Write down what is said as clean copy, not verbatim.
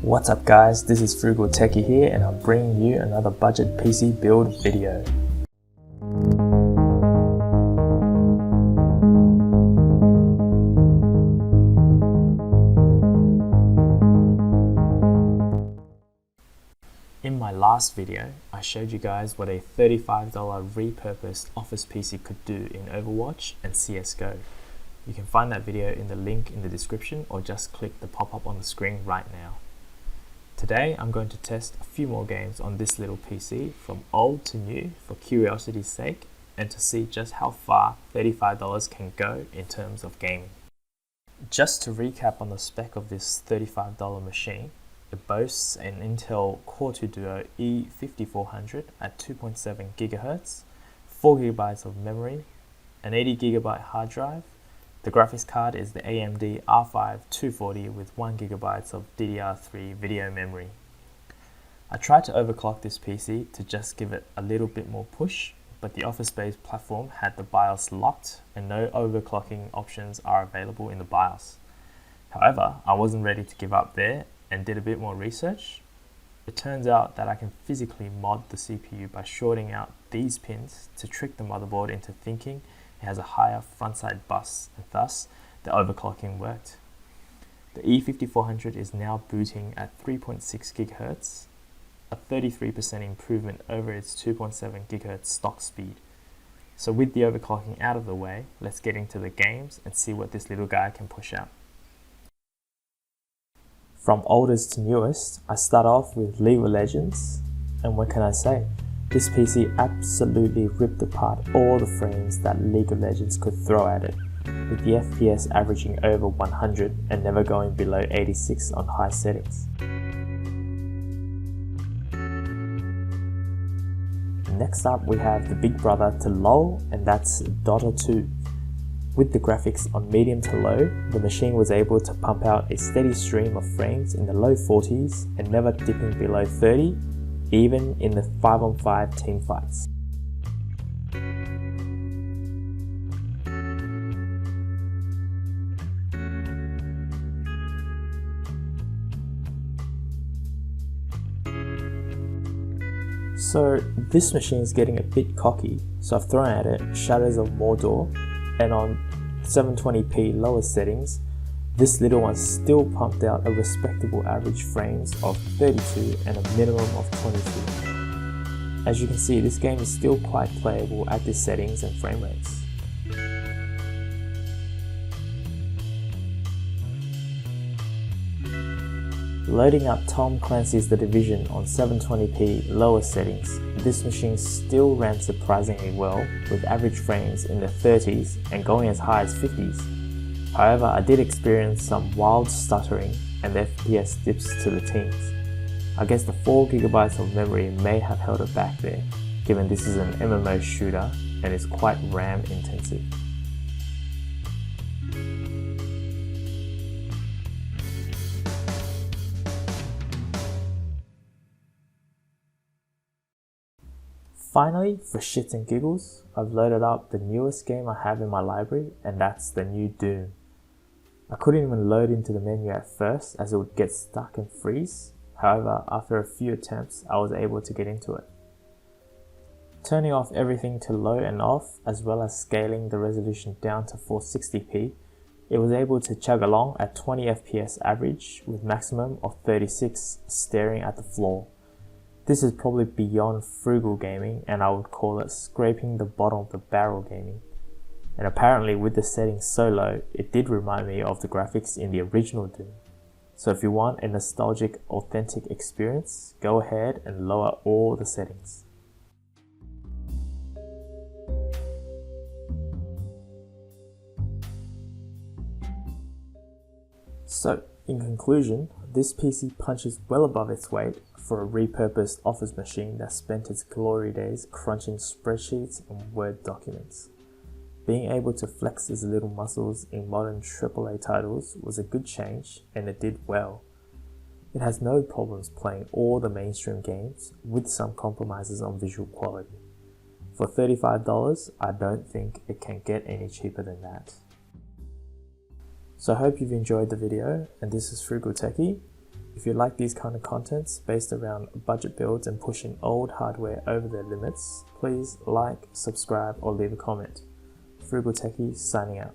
What's up guys, this is Frugal Techie here and I'm bringing you another budget PC build video. In my last video, I showed you guys what a $35 repurposed office PC could do in Overwatch and CSGO. You can find that video in the link in the description or just click the pop-up on the screen right now. Today I'm going to test a few more games on this little PC from old to new for curiosity's sake and to see just how far $35 can go in terms of gaming. Just to recap on the spec of this $35 machine, it boasts an Intel Core2Duo E5400 at 2.7 GHz, 4GB of memory, an 80GB hard drive. The graphics card is the AMD R5 240 with 1GB of DDR3 video memory. I tried to overclock this PC to just give it a little bit more push, but the office-based platform had the BIOS locked and no overclocking options are available in the BIOS. However, I wasn't ready to give up there and did a bit more research. It turns out that I can physically mod the CPU by shorting out these pins to trick the motherboard into thinking it has a higher frontside bus, and thus the overclocking worked. The E5400 is now booting at 3.6 GHz, a 33% improvement over its 2.7 GHz stock speed. So with the overclocking out of the way, let's get into the games and see what this little guy can push out. From oldest to newest, I start off with League of Legends, and what can I say? This PC absolutely ripped apart all the frames that League of Legends could throw at it, with the FPS averaging over 100 and never going below 86 on high settings. Next up we have the big brother to LoL, and that's Dota 2. With the graphics on medium to low, the machine was able to pump out a steady stream of frames in the low 40s and never dipping below 30, even in the 5-on-5 team fights. So this machine is getting a bit cocky, so I've thrown at it Shadows of Mordor, and on 720p lower settings, this little one still pumped out a respectable average frames of 32 and a minimum of 22. As you can see, this game is still quite playable at these settings and frame rates. Loading up Tom Clancy's The Division on 720p lower settings, this machine still ran surprisingly well with average frames in the 30s and going as high as 50s. However, I did experience some wild stuttering and the FPS dips to the teens. I guess the 4GB of memory may have held it back there, given this is an MMO shooter and is quite RAM intensive. Finally, for shits and giggles, I've loaded up the newest game I have in my library, and that's the new Doom. I couldn't even load into the menu at first as it would get stuck and freeze. However, after a few attempts, I was able to get into it. Turning off everything to low and off, as well as scaling the resolution down to 460p, it was able to chug along at 20 FPS average with maximum of 36 staring at the floor. This is probably beyond frugal gaming, and I would call it scraping the bottom of the barrel gaming. And apparently with the settings so low, it did remind me of the graphics in the original Doom. So if you want a nostalgic, authentic experience, go ahead and lower all the settings. So in conclusion, this PC punches well above its weight for a repurposed office machine that spent its glory days crunching spreadsheets and Word documents. Being able to flex its little muscles in modern AAA titles was a good change, and it did well. It has no problems playing all the mainstream games with some compromises on visual quality. For $35, I don't think it can get any cheaper than that. So I hope you've enjoyed the video, and this is Frugal Techie. If you like these kind of contents based around budget builds and pushing old hardware over their limits, please like, subscribe, or leave a comment. Frugal Techie signing out.